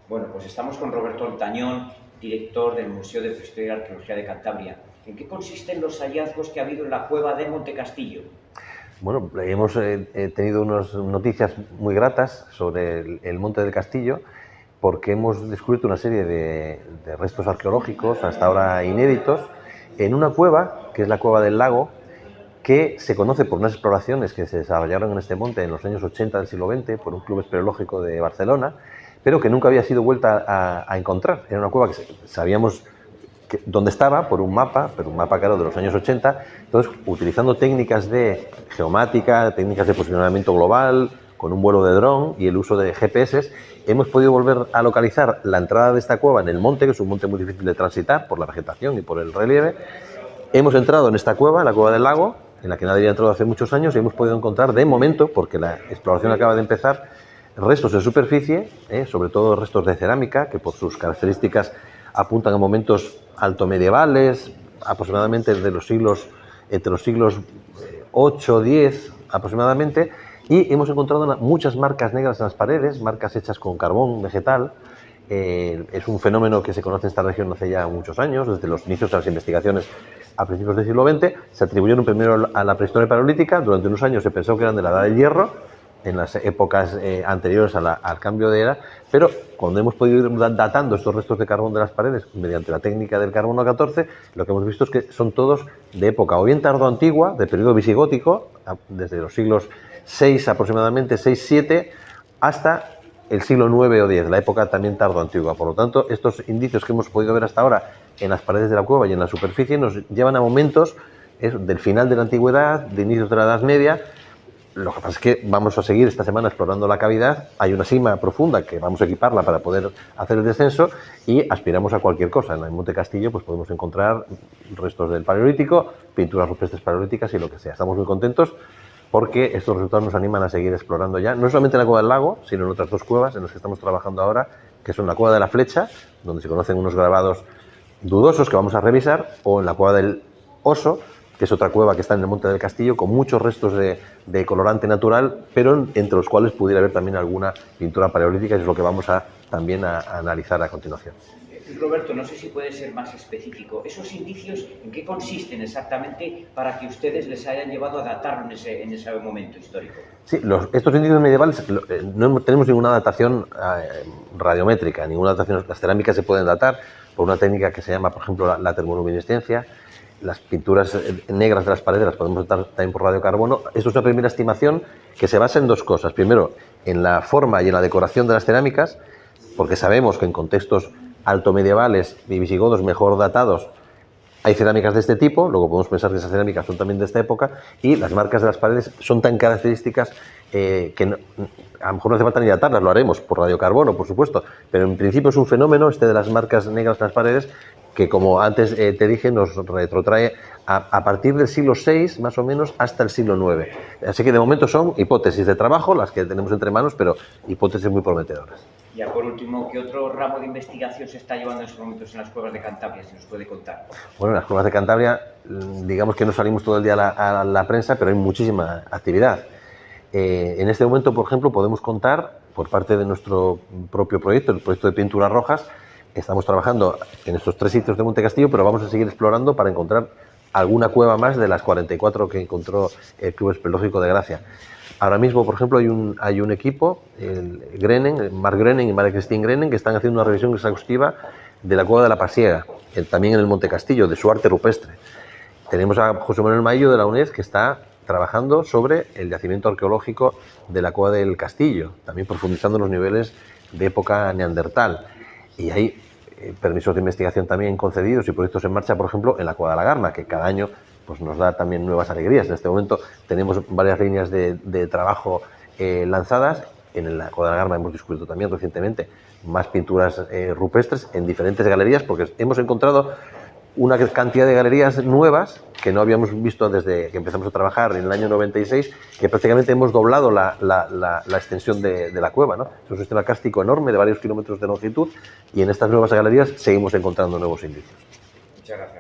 Bueno, pues estamos con Roberto Ontañón, director del Museo de Prehistoria y Arqueología de Cantabria. ¿En qué consisten los hallazgos que ha habido en la cueva de Montecastillo? Bueno, hemos tenido unas noticias muy gratas sobre el Monte del Castillo, porque hemos descubierto una serie de restos arqueológicos hasta ahora inéditos en una cueva, que es la Cueva del Lago, que se conoce por unas exploraciones que se desarrollaron en este monte en los años 80 del siglo XX por un club espeleológico de Barcelona, pero que nunca había sido vuelta a encontrar. Era una cueva que sabíamos dónde estaba por un mapa, pero un mapa claro de los años 80. Entonces, utilizando técnicas de geomática, técnicas de posicionamiento global, con un vuelo de dron y el uso de GPS, hemos podido volver a localizar la entrada de esta cueva en el monte, que es un monte muy difícil de transitar por la vegetación y por el relieve. Hemos entrado en esta cueva, en la Cueva del Lago, en la que nadie había entrado hace muchos años, y hemos podido encontrar, de momento, porque la exploración acaba de empezar, restos de superficie, sobre todo restos de cerámica, que por sus características apuntan a momentos altomedievales, aproximadamente entre los siglos 8, 10 aproximadamente, y hemos encontrado muchas marcas negras en las paredes, marcas hechas con carbón vegetal. Es un fenómeno que se conoce en esta región hace ya muchos años, desde los inicios de las investigaciones a principios del siglo XX. Se atribuyeron primero a la prehistoria paleolítica. Durante unos años se pensó que eran de la Edad del Hierro, en las épocas anteriores al cambio de era, pero cuando hemos podido ir datando estos restos de carbón de las paredes mediante la técnica del carbono 14, lo que hemos visto es que son todos de época o bien tardoantigua, de periodo visigótico, desde los siglos 6 aproximadamente, 6-7, hasta el siglo 9 o 10, la época también tardoantigua. Por lo tanto, estos indicios que hemos podido ver hasta ahora en las paredes de la cueva y en la superficie nos llevan a momentos del final de la antigüedad, de inicios de la Edad Media. Lo que pasa es que vamos a seguir esta semana explorando la cavidad. Hay una sima profunda que vamos a equiparla para poder hacer el descenso y aspiramos a cualquier cosa. En el Monte Castillo pues podemos encontrar restos del Paleolítico, pinturas rupestres paleolíticas y lo que sea. Estamos muy contentos porque estos resultados nos animan a seguir explorando ya, no solamente en la Cueva del Lago, sino en otras dos cuevas en las que estamos trabajando ahora, que son la Cueva de la Flecha, donde se conocen unos grabados dudosos que vamos a revisar, o en la Cueva del Oso, que es otra cueva que está en el Monte del Castillo, con muchos restos de colorante natural, pero entre los cuales pudiera haber también alguna pintura paleolítica, y es lo que vamos también a analizar a continuación. Roberto, no sé si puede ser más específico. ¿Esos indicios en qué consisten exactamente para que ustedes les hayan llevado a datarlo en ese momento histórico? Sí, estos indicios medievales no tenemos ninguna datación radiométrica, ninguna datación. Las cerámicas se pueden datar por una técnica que se llama, por ejemplo, la termoluminiscencia. Las pinturas negras de las paredes las podemos datar también por radiocarbono. Esto es una primera estimación que se basa en dos cosas. Primero, en la forma y en la decoración de las cerámicas, porque sabemos que en contextos altomedievales y visigodos mejor datados hay cerámicas de este tipo. Luego podemos pensar que esas cerámicas son también de esta época, y las marcas de las paredes son tan características que a lo mejor no hace falta ni datarlas. Lo haremos por radiocarbono, por supuesto, pero en principio es un fenómeno de las marcas negras en las paredes que, como antes te dije, nos retrotrae a partir del siglo VI, más o menos, hasta el siglo IX. Así que de momento son hipótesis de trabajo las que tenemos entre manos, pero hipótesis muy prometedoras. Ya por último, ¿qué otro ramo de investigación se está llevando en estos momentos en las cuevas de Cantabria? Si nos puede contar. Bueno, en las cuevas de Cantabria, digamos que no salimos todo el día a la prensa, pero hay muchísima actividad. En este momento, por ejemplo, podemos contar, por parte de nuestro propio proyecto, el proyecto de pinturas rojas, estamos trabajando en estos 3 sitios de Monte Castillo, pero vamos a seguir explorando para encontrar alguna cueva más de las 44 que encontró el Club Espeleológico de Gracia. Ahora mismo, por ejemplo, hay un equipo, Marc Grenen y Marie-Christine Grenen, que están haciendo una revisión exhaustiva de la Cueva de la Pasiega, también en el Monte Castillo, de su arte rupestre. Tenemos a José Manuel Maillo de la UNED, que está trabajando sobre el yacimiento arqueológico de la Cueva del Castillo, también profundizando en los niveles de época neandertal. Y hay permisos de investigación también concedidos y proyectos en marcha, por ejemplo, en la Cueva de la Garma, que cada año pues nos da también nuevas alegrías. En este momento tenemos varias líneas de trabajo lanzadas. En la Cueva de la Garma hemos descubierto también recientemente más pinturas rupestres en diferentes galerías, porque hemos encontrado una cantidad de galerías nuevas que no habíamos visto desde que empezamos a trabajar en el año 96, que prácticamente hemos doblado la extensión de la cueva, ¿no? Es un sistema kárstico enorme de varios kilómetros de longitud, y en estas nuevas galerías seguimos encontrando nuevos indicios. Muchas gracias.